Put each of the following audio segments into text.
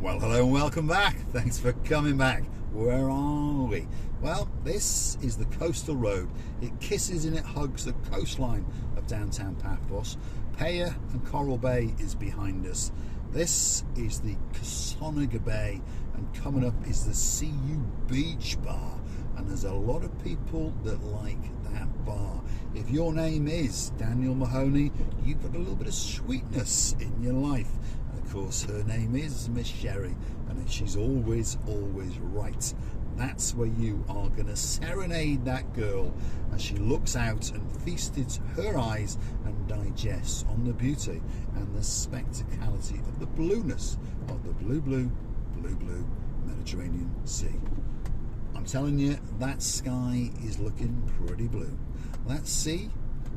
Well, hello and welcome back. Thanks for coming back. Where are we? Well, this is the coastal road. It kisses and it hugs the coastline of downtown Paphos. Paya and Coral Bay is behind us. This is the Kissonerga Bay, and coming up is the CU Beach Bar. And there's a lot of people that like that bar. If your name is Daniel Mahoney, you've got a little bit of sweetness in your life. And of course, her name is Miss Sherry, and she's always right. That's where you are going to serenade that girl as she looks out and feasts her eyes and digests on the beauty and the spectacality of the blueness of the blue Mediterranean Sea. I'm telling you, that sky is looking pretty blue. That sea,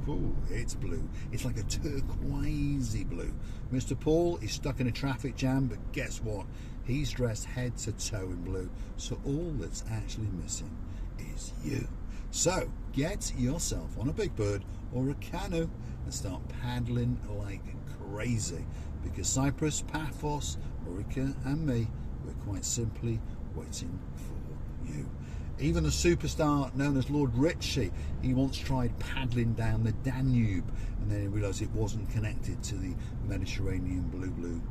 oh, it's blue. It's like a turquoisey blue. Mr. Paul is stuck in a traffic jam, but guess what? He's dressed head to toe in blue. So all that's actually missing is you. So get yourself on a big bird or a canoe and start paddling like crazy, because Cyprus, Paphos, Marika and me, we're quite simply waiting for you. Even a superstar known as Lord Ritchie, he once tried paddling down the Danube, and then he realised it wasn't connected to the Mediterranean blue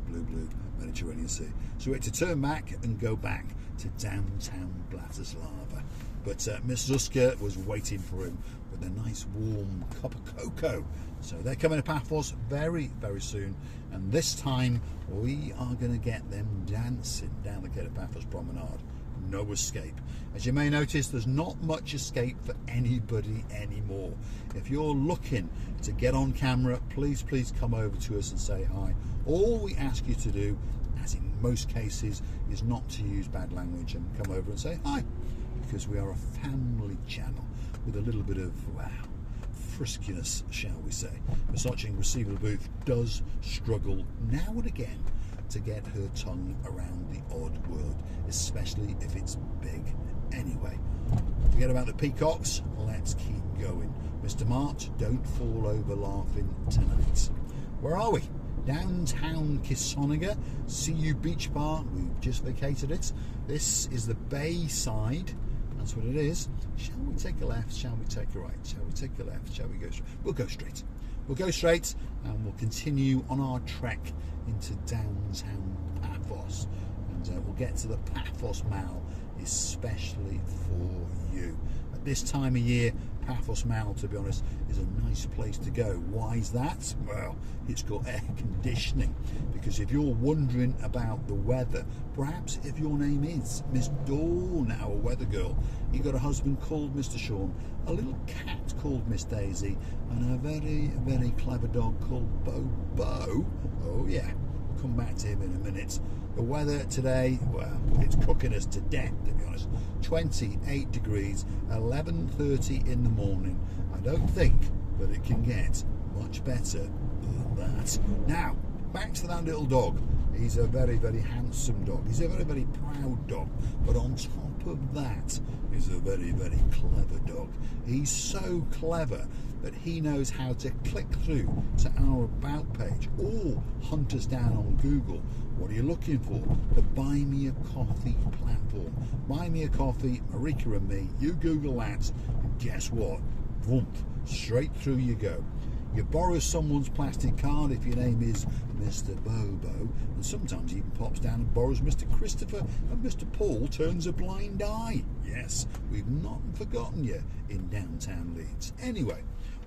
Mediterranean Sea. So he had to turn back and go back to downtown Bratislava. But Miss Zuska was waiting for him with a nice warm cup of cocoa. So they're coming to Paphos very soon, and this time we are going to get them dancing down the Gate of Paphos Promenade. No escape. As you may notice, there's not much escape for anybody anymore. If you're looking to get on camera, please come over to us and say hi. All we ask you to do, as in most cases, is not to use bad language and come over and say hi, because we are a family channel with a little bit of, wow, friskiness, shall we say. Massaging Receiver Booth does struggle now and again to get her tongue around the odd word, especially if it's big. Anyway, forget about the peacocks, let's keep going. Mr. Mart, don't fall over laughing tonight. Where are we? Downtown Kissonerga, CU Beach Bar. We've just vacated it. This is the bay side. That's what it is. Shall we take a left? Shall we take a right? Shall we take a left? Shall we go straight? We'll go straight. We'll go straight and we'll continue on our trek into downtown Paphos, and we'll get to the Paphos Mall especially for you. At this time of year, Paphos Mall, to be honest, is a nice place to go. Why is that? Well, it's got air conditioning, because if you're wondering about the weather, perhaps if your name is Miss Dawn, our weather girl, you got a husband called Mr. Sean, a little cat called Miss Daisy, and a very clever dog called Bobo. Oh yeah, we'll come back to him in a minute. The weather today, well, it's cooking us to death, to be honest. 28 degrees, 11:30 in the morning. I don't think that it can get much better than that. Now, back to that little dog. He's a very handsome dog. He's a very proud dog. But on top of that, he's a very clever dog. He's so clever that he knows how to click through to our about page or hunt us down on Google. What are you looking for? The Buy Me a Coffee platform. Buy Me a Coffee, Marika and me. You Google that, and guess what? Boom, straight through you go. You borrow someone's plastic card if your name is Mr. Bobo, and sometimes he even pops down and borrows Mr. Christopher, and Mr. Paul turns a blind eye. Yes, we've not forgotten you in downtown Leeds. Anyway,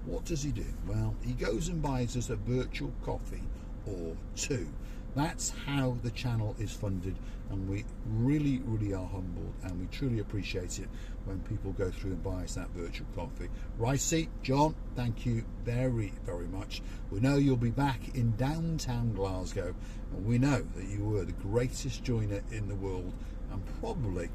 what does he do? Well, he goes and buys us a virtual coffee or two. That's how the channel is funded, and we really are humbled, and we truly appreciate it when people go through and buy us that virtual coffee. Ricey, John, thank you very much. We know you'll be back in downtown Glasgow, and we know that you were the greatest joiner in the world, and probably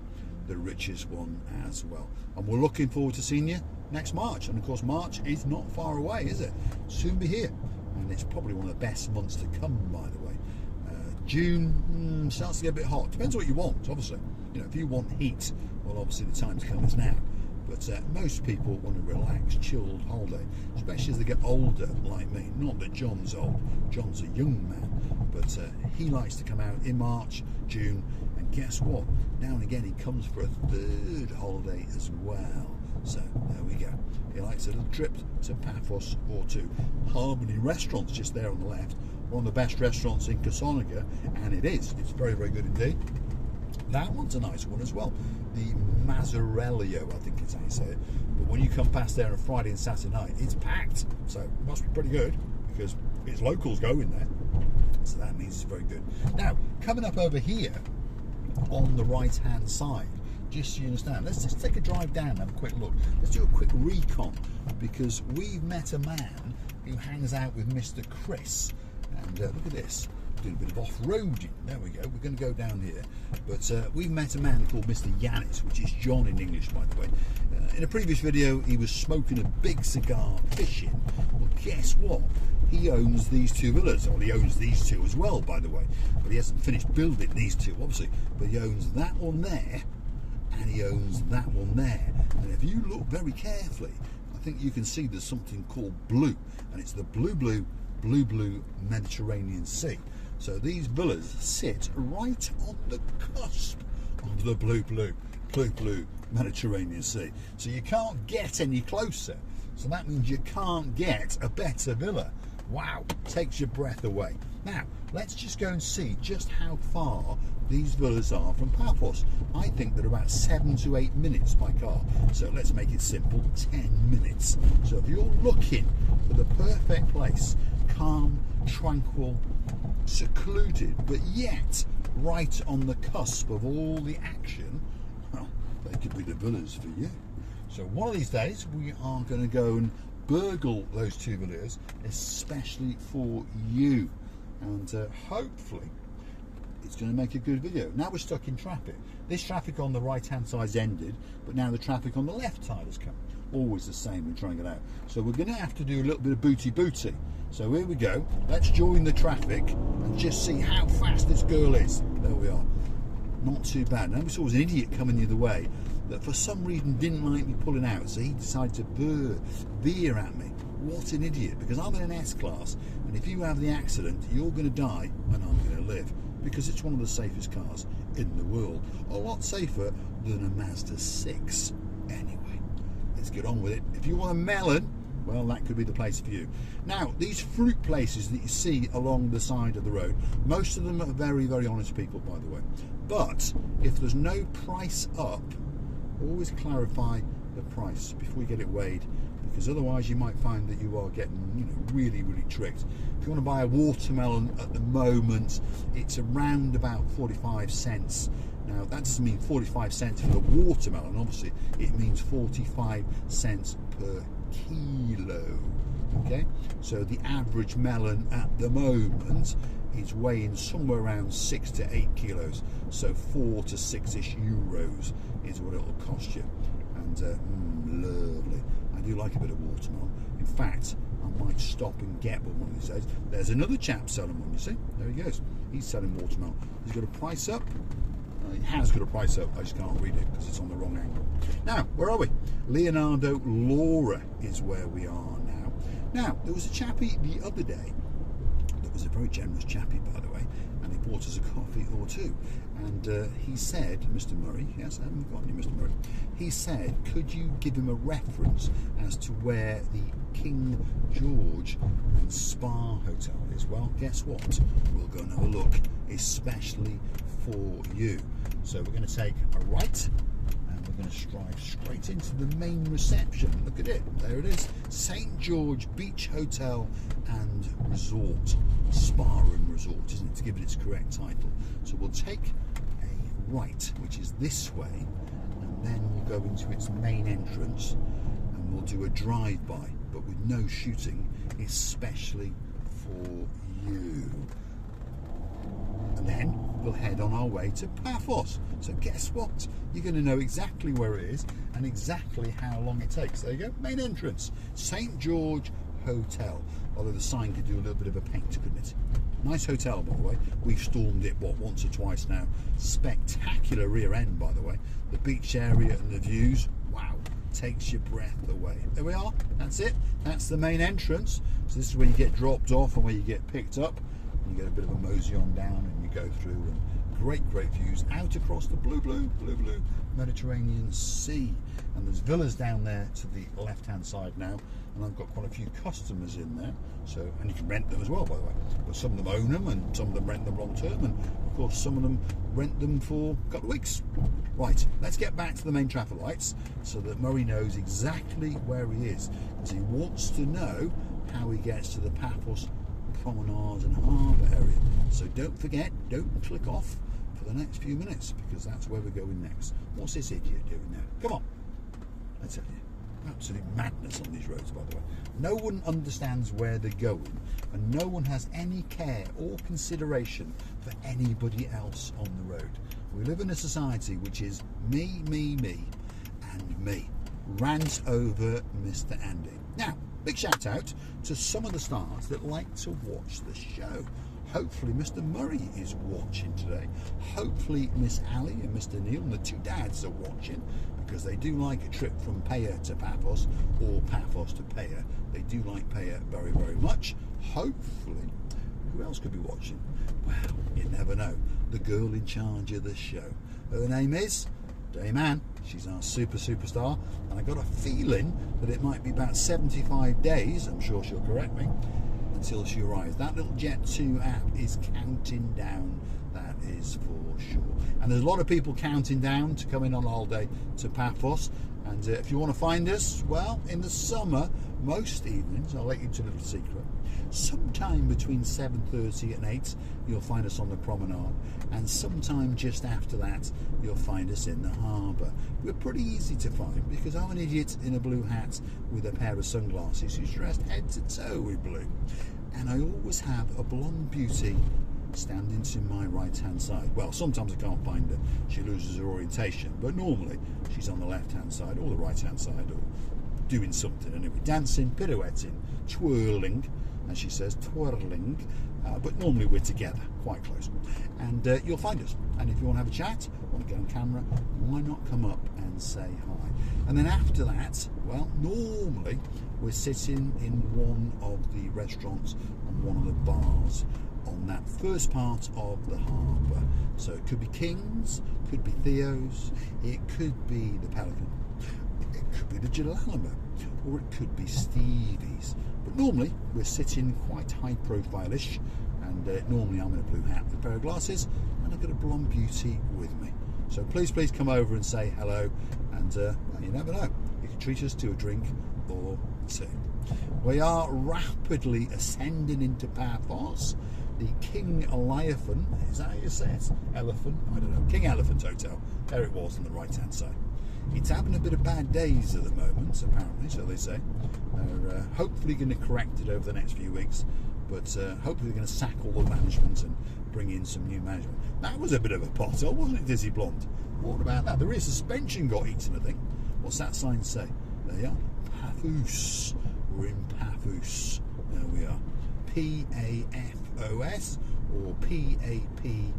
the richest one as well. And we're looking forward to seeing you next March. And of course, March is not far away, is it? Soon be here, and it's probably one of the best months to come, by the way. June starts to get a bit hot. Depends what you want, obviously. You know, if you want heat, well, obviously the time's come is now. But most people want a relaxed, chilled holiday, especially as they get older, like me. Not that John's old. John's a young man, but but he likes to come out in March, June, and guess what? Now and again he comes for a third holiday as well. So there we go. He likes a little trip to Paphos or to Harmony Restaurants just there on the left. One of the best restaurants in Kissonerga, and it is. It's very, very good indeed. That one's a nice one as well. The Mazzarello, I think is how you say it. But when you come past there on Friday and Saturday night, it's packed. So it must be pretty good because it's locals going there. So that means it's very good. Now, coming up over here on the right-hand side, just so you understand, let's just take a drive down and have a quick look. Let's do a quick recon because we've met a man who hangs out with Mr. Chris. And look at this. Doing a bit of off-roading. There we go. We're going to go down here. But we've met a man called Mr. Yanis, which is John in English, by the way. In a previous video, he was smoking a big cigar fishing. Well, guess what? He owns these two villas. Well, he owns these two as well, by the way. But he hasn't finished building these two, obviously. But he owns that one there, and he owns that one there. And if you look very carefully, I think you can see there's something called blue. And it's the blue Mediterranean Sea. So these villas sit right on the cusp of the blue Mediterranean Sea. So you can't get any closer. So that means you can't get a better villa. Wow, takes your breath away. Now, let's just go and see just how far these villas are from Paphos. I think they're about 7 to 8 minutes by car. So let's make it simple, 10 minutes. So if you're looking for the perfect place, calm, tranquil, secluded, but yet right on the cusp of all the action, well, they could be the villas for you. So one of these days we are going to go and burgle those two villas, especially for you, and hopefully it's going to make a good video. Now we're stuck in traffic. This traffic on the right hand side's ended, but now the traffic on the left side has come. Always the same when trying to get out. So we're going to have to do a little bit of booty. So here we go. Let's join the traffic and just see how fast this girl is. There we are. Not too bad. Now we saw was an idiot coming the other way that for some reason didn't like me pulling out, so he decided to veer at me. What an idiot, because I'm in an S-Class, and if you have the accident, you're going to die and I'm going to live, because it's one of the safest cars in the world. A lot safer than a Mazda 6. Anyway, let's get on with it. If you want a melon, well, that could be the place for you. Now, these fruit places that you see along the side of the road, most of them are very, very honest people, by the way. But if there's no price up, always clarify the price before you get it weighed, because otherwise you might find that you are getting, really, really tricked. If you want to buy a watermelon at the moment, it's around about 45 cents. Now, that doesn't mean 45 cents for the watermelon, obviously. It means 45 cents per kilo. Okay, so the average melon at the moment is weighing somewhere around 6 to 8 kilos, so 4 to 6-ish euros is what it'll cost you. And lovely. I do like a bit of watermelon. In fact, I might stop and get one of these days. There's another chap selling one, you see. There he goes. He's selling watermelon. He's got a price up. He has got a price up. I just can't read it because it's on the wrong angle. Now, where are we? Leonardo Laura is where we are now. Now, there was a chappie the other day that was a very generous chappie, by the way, and he bought us a coffee or two. And he said, Mr. Murray, yes, I haven't forgotten you, Mr. Murray, he said, could you give him a reference as to where the King George and Spa Hotel is? Well, guess what? We'll go and have a look, especially for you. So we're going to take a right, and we're going to stride straight into the main reception. Look at it, there it is, St. George Beach Hotel and Resort, Spa and Resort, isn't it, to give it its correct title. So we'll take a right, which is this way, and then we'll go into its main entrance, and we'll do a drive-by, but with no shooting, especially for you. And then we'll head on our way to Paphos. So guess what? You're going to know exactly where it is and exactly how long it takes. There you go, main entrance, St. George Hotel. Although the sign could do a little bit of a paint, couldn't it? Nice hotel, by the way. We've stormed it, once or twice now. Spectacular rear end, by the way. The beach area and the views, wow, takes your breath away. There we are, that's it. That's the main entrance. So this is where you get dropped off and where you get picked up. You get a bit of a mosey on down, and you go through, and great views out across the blue Mediterranean Sea. And there's villas down there to the left-hand side now, and I've got quite a few customers in there. So, and you can rent them as well, by the way. But some of them own them, and some of them rent them long term, and of course some of them rent them for a couple of weeks. Right, let's get back to the main traffic lights so that Murray knows exactly where he is, because he wants to know how he gets to the Paphos Promenade and Harbour area. So don't forget, don't click off for the next few minutes, because that's where we're going next. What's this idiot doing now? Come on, I tell you, absolute madness on these roads, by the way. No one understands where they're going, and no one has any care or consideration for anybody else on the road. We live in a society which is me, and me. Rant over Mr. Andy. Now, big shout out to some of the stars that like to watch the show. Hopefully Mr. Murray is watching today. Hopefully Miss Ali and Mr. Neil and the two dads are watching, because they do like a trip from Paya to Paphos, or Paphos to Paya. They do like Paya very much. Hopefully, who else could be watching? Well, you never know. The girl in charge of the show. Her name is Dame Anne. She's our superstar, and I got a feeling that it might be about 75 days, I'm sure she'll correct me, until she arrives. That little Jet2 app is counting down, that is for sure. And there's a lot of people counting down to come in on holiday to Paphos. And if you want to find us, well, in the summer, most evenings, I'll let you into a little secret, sometime between 7:30 and 8, you'll find us on the promenade, and sometime just after that, you'll find us in the harbour. We're pretty easy to find, because I'm an idiot in a blue hat with a pair of sunglasses who's dressed head to toe with blue. And I always have a blonde beauty standing to my right hand side. Well, sometimes I can't find her, she loses her orientation, but normally she's on the left hand side or the right hand side, or doing something anyway, dancing, pirouetting, twirling, as she says, twirling, but normally we're together, quite close, and you'll find us. And if you want to have a chat, want to get on camera, why not come up and say hi? And then after that, well, normally we're sitting in one of the restaurants and one of the bars on that first part of the harbour. So it could be King's, could be Theo's, it could be the Pelican, it could be the Jalalama, or it could be Stevie's. But normally we're sitting quite high profile-ish, and normally I'm in a blue hat with a pair of glasses, and I've got a blonde beauty with me. So please come over and say hello, and well, you never know, you can treat us to a drink or two. We are rapidly ascending into Paphos. The King Elephant, is that how you say it? Elephant? I don't know. King Elephant Hotel. There it was on the right hand side. It's having a bit of bad days at the moment, apparently, so they say. They're hopefully going to correct it over the next few weeks, but hopefully they're going to sack all the management and bring in some new management. That was a bit of a potter, wasn't it, Dizzy Blonde? What about that? The rear suspension got eaten, I think. What's that sign say? There you are. Paphos. We're in Paphos. There we are. P-A-F-O-S, or P-A-P-H-O-S,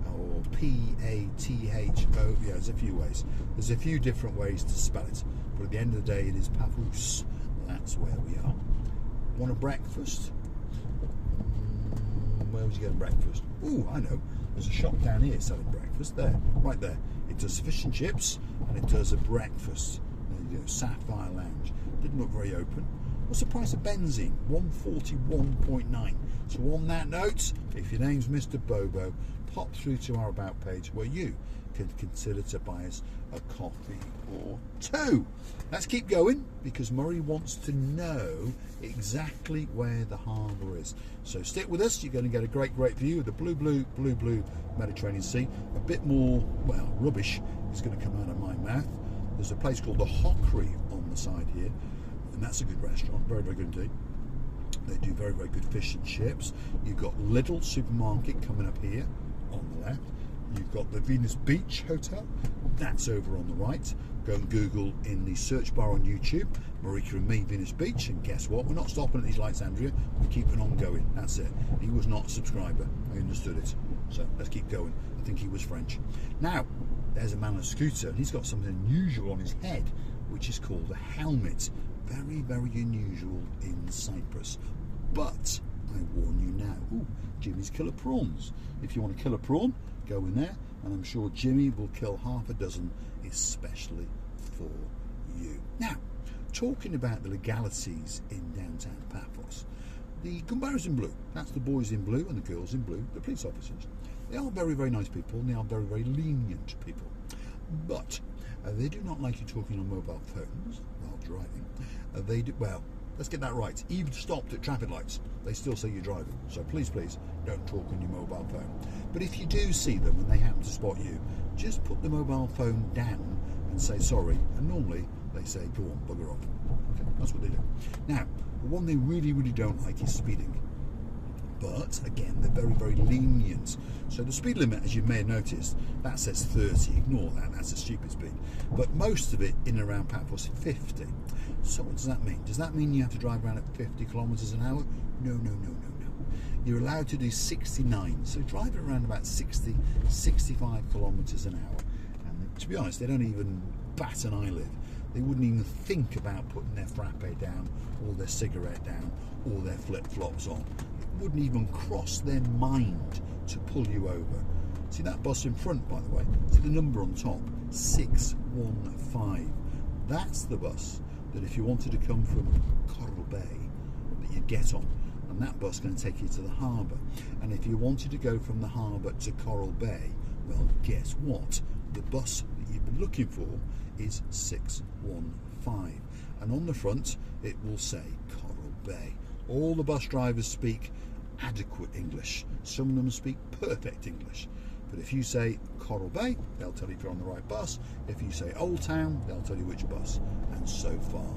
or P-A-T-H-O. Yeah, there's a few ways. There's a few different ways to spell it, but at the end of the day, it is Paphos. That's where we are. Want a breakfast? Where would you get a breakfast? Oh, I know. There's a shop down here selling breakfast. There, right there. It does fish and chips, and it does a breakfast. There you go, Sapphire Lounge. Didn't look very open. What's the price of benzene? 141.9. So on that note, if your name's Mr. Bobo, pop through to our About page where you can consider to buy us a coffee or two. Let's keep going, because Murray wants to know exactly where the harbour is. So stick with us. You're going to get a great view of the blue Mediterranean Sea. A bit more, well, rubbish is going to come out of my mouth. There's a place called the Hockery on the side here, and that's a good restaurant, very good indeed. They do very good fish and chips. You've got Lidl supermarket coming up here on the left. You've got the Venus Beach Hotel, that's over on the right. Go and Google in the search bar on YouTube, Marika and me, Venus Beach, and guess what? We're not stopping at these lights, Andrea. We're keeping on going. That's it. He was not a subscriber. I understood it. So let's keep going. I think he was French. Now, there's a man on a scooter, and he's got something unusual on his head, which is called a helmet. Very unusual in Cyprus. But I warn you now. Ooh, Jimmy's Killer Prawns. If you want to kill a prawn, go in there, and I'm sure Jimmy will kill half a dozen, especially for you. Now, talking about the legalities in downtown Paphos, the Gumbaras in blue, that's the boys in blue and the girls in blue, the police officers. They are very, very nice people, and they are very, very lenient people. But they do not like you talking on mobile phones while driving. They do, well, let's get that right. Even stopped at traffic lights, they still say you're driving. So please, please, don't talk on your mobile phone. But if you do see them and they happen to spot you, just put the mobile phone down and say sorry. And normally they say, go on, bugger off. Okay, that's what they do. Now, the one they really, really don't like is speeding. But again, they're very, very lenient. So the speed limit, as you may have noticed, that says 30. Ignore that, that's a stupid speed. But most of it in and around Paphos is 50. So what does that mean? Does that mean you have to drive around at 50 kilometers an hour? No, no, no, no, no. You're allowed to do 69. So drive it around about 60, 65 kilometers an hour. And to be honest, they don't even bat an eyelid. They wouldn't even think about putting their frappe down, or their cigarette down, or their flip-flops on. It wouldn't even cross their mind to pull you over. See that bus in front, by the way? See the number on top? 615. That's the bus that if you wanted to come from Coral Bay, that you'd get on. And that bus is going to take you to the harbour. And if you wanted to go from the harbour to Coral Bay, well, guess what? The bus that you've been looking for is 615. And on the front, it will say Coral Bay. All the bus drivers speak adequate English. Some of them speak perfect English. But if you say Coral Bay, they'll tell you if you're on the right bus. If you say Old Town, they'll tell you which bus. And so far,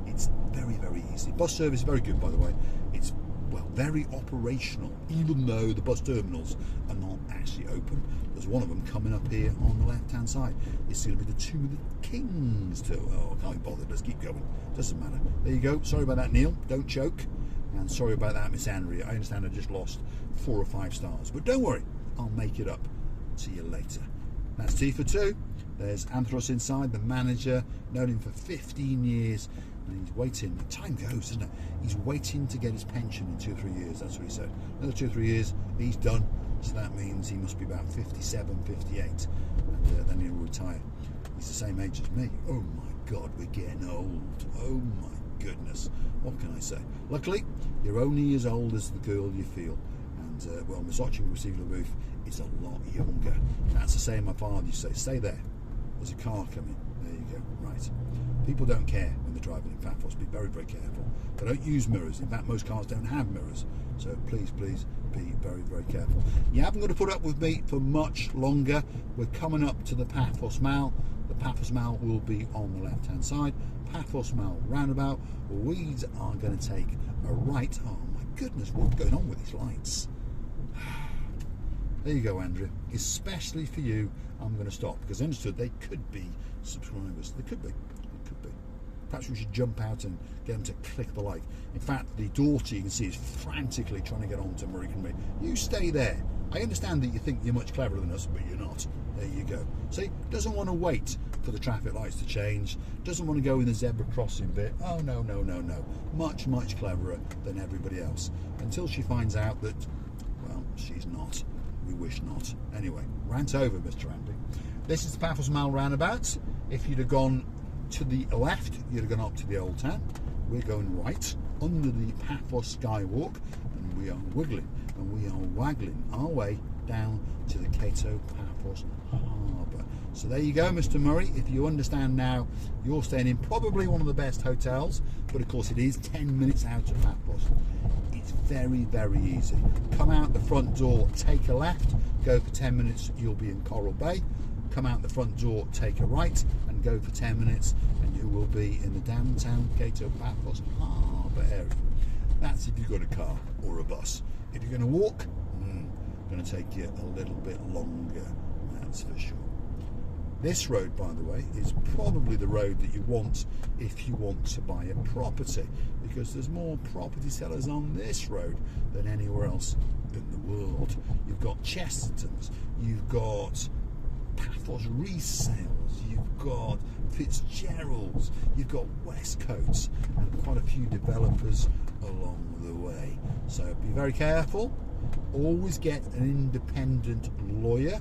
it's very, very easy. Bus service is very good, by the way. It's, well, very operational, even though the bus terminals are not actually open. There's one of them coming up here on the left-hand side. It's going to be the Tomb of the Kings too. Oh, I can't be bothered. Let's keep going. Doesn't matter. There you go. Sorry about that, Neil. Don't choke. And sorry about that, Miss Andrea. I understand I just lost 4 or 5 stars. But don't worry. I'll make it up to you later. That's tea for 2. There's Anthros inside, the manager, known him for 15 years, and he's waiting. Time goes, doesn't it? He's waiting to get his pension in 2 or 3 years. That's what he said. Another 2 or 3 years, he's done. So that means he must be about 57, 58, and then he'll retire. He's the same age as me. Oh my God, we're getting old. Oh my goodness. What can I say? Luckily, you're only as old as the girl you feel. And well, Misochi receiving the roof is a lot younger. That's the same my father used to say, stay there. There's a car coming. There you go. Right. People don't care when they're driving in Paphos. Be very, very careful. They don't use mirrors. In fact, most cars don't have mirrors. So please, please be very, very careful. You haven't got to put up with me for much longer. We're coming up to the Paphos Mall. The Paphos Mall will be on the left-hand side. Paphos Mall roundabout. We are going to take a right. Oh my goodness, what's going on with these lights? There you go, Andrea. Especially for you, I'm going to stop because I understood they could be subscribers. They could be. They could be. Perhaps we should jump out and get them to click the like. In fact, the daughter, you can see, is frantically trying to get on to Marika and me. You stay there. I understand that you think you're much cleverer than us, but you're not. There you go. See, doesn't want to wait for the traffic lights to change. Doesn't want to go in the zebra crossing bit. Oh, no, no, no, no. Much, much cleverer than everybody else. Until she finds out that, well, she's not. We wish not. Anyway, rant over, Mr. Andy. This is the Paphos Mall roundabout. If you'd have gone to the left, you'd have gone up to the Old Town. We're going right under the Paphos Skywalk, and we are wiggling and we are waggling our way down to the Cato Paphos Harbour. So there you go, Mr. Murray. If you understand now, you're staying in probably one of the best hotels, but of course it is 10 minutes out of Paphos. It's very, very easy. Come out the front door, take a left, go for 10 minutes, you'll be in Coral Bay. Come out the front door, take a right, and go for 10 minutes, and you will be in the downtown Cato Paphos Harbour area. That's if you've got a car or a bus. If you're going to walk, going to take you a little bit longer, that's for sure. This road, by the way, is probably the road that you want if you want to buy a property, because there's more property sellers on this road than anywhere else in the world. You've got Chestertons, you've got Paphos Resales, you've got Fitzgerald's, you've got Westcoats, and quite a few developers along the way. So be very careful. Always get an independent lawyer.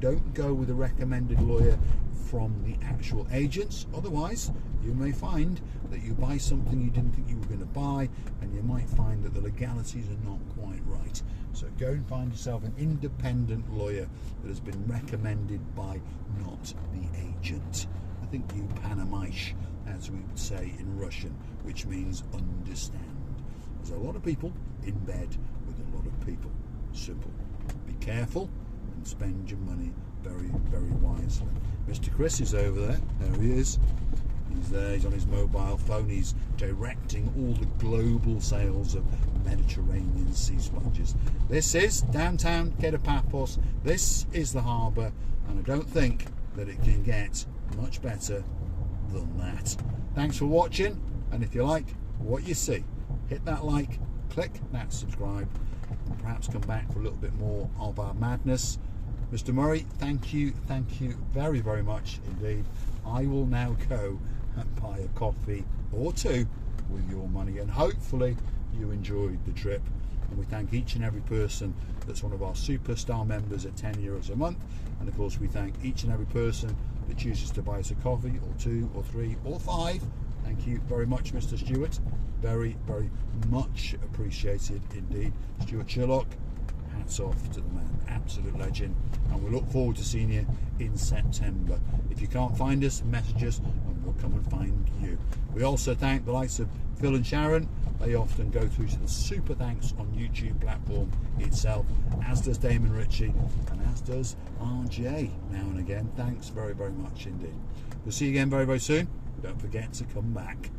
Don't go with a recommended lawyer from the actual agents. Otherwise, you may find that you buy something you didn't think you were going to buy, and you might find that the legalities are not quite right. So go and find yourself an independent lawyer that has been recommended by not the agent. I think you panamaish, as we would say in Russian, which means understand. There's a lot of people in bed with a lot of people. Simple. Be careful and spend your money very, very wisely. Mr. Chris is over there. There he is. He's there. He's on his mobile phone. He's directing all the global sales of Mediterranean sea sponges. This is downtown Paphos. This is the harbour, and I don't think that it can get much better than that. Thanks for watching, and if you like what you see, hit that like, click that subscribe, and perhaps come back for a little bit more of our madness. Mr. Murray, thank you very, very much indeed. I will now go and buy a coffee or two with your money, and hopefully you enjoyed the trip. And we thank each and every person that's one of our superstar members at €10 a month, and of course we thank each and every person that chooses to buy us a coffee or two or three or five. Thank you very much, Mr. Stewart. Very, very much appreciated indeed. Stuart Sherlock, hats off to the man, absolute legend, and we look forward to seeing you in September. If you can't find us, message us and we'll come and find you. We also thank the likes of Phil and Sharon. They often go through to the super thanks on YouTube platform itself, as does Damon Ritchie and as does RJ now and again. Thanks very, very much indeed. We'll see you again very, very soon. Don't forget to come back.